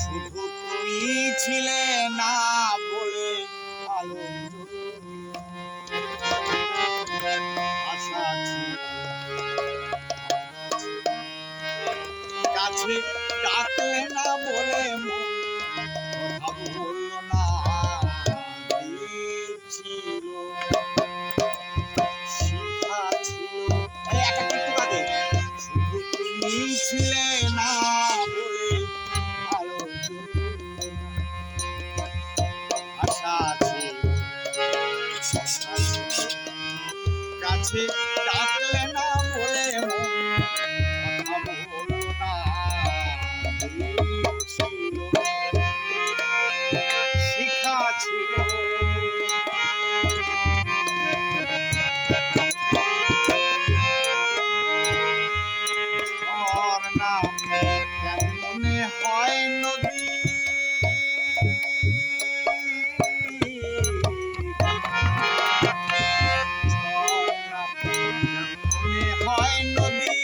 শুধু তুমি ছিলে না বলে আলো আশা ছিল কাছে ডাকলে না বলে কথা বলল না ছিল শিখা ছিল শুধু তুমি ছিলে না বলে আলো আশা ছিল কাছে ডাকলে না বলে কথা বলল না ছিল শিখা ছিল মনে হয় নদী মনে হয় নদী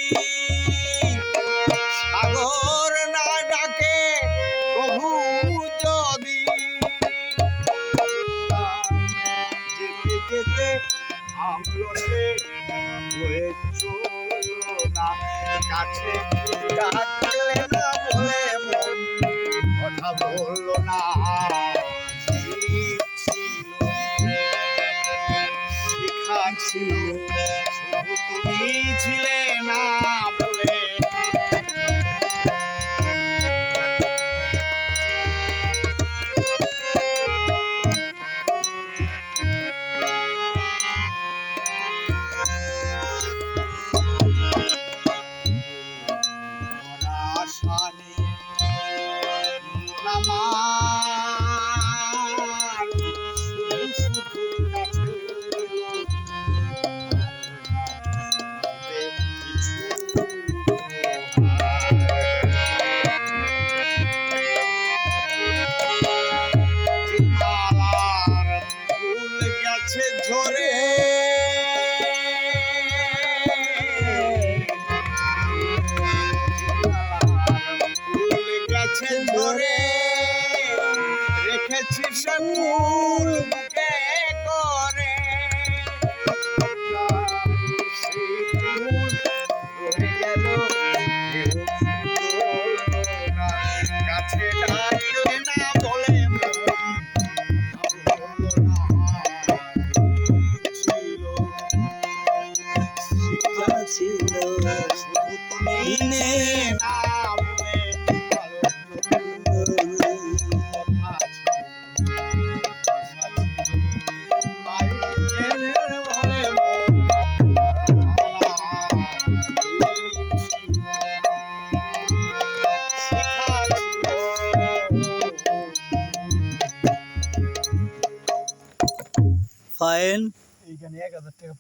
সাগর না ডাকে প্রভু যদি যেতে যেতে আমলতে হয়ে চলো না কাছে ডাকলে না বলে মন কথা বলল না শিখা ছিল শুধু তুমি ছিলে না বলে আশানে আমার শুধু কাছে ফুল গেছে ঝরে ধরে রেখেছি সে ফুল বুকে করে কাছে ডাকলে না বলে ছিল শুধু তুমি না ফাইন এইখানে 1000 টাকা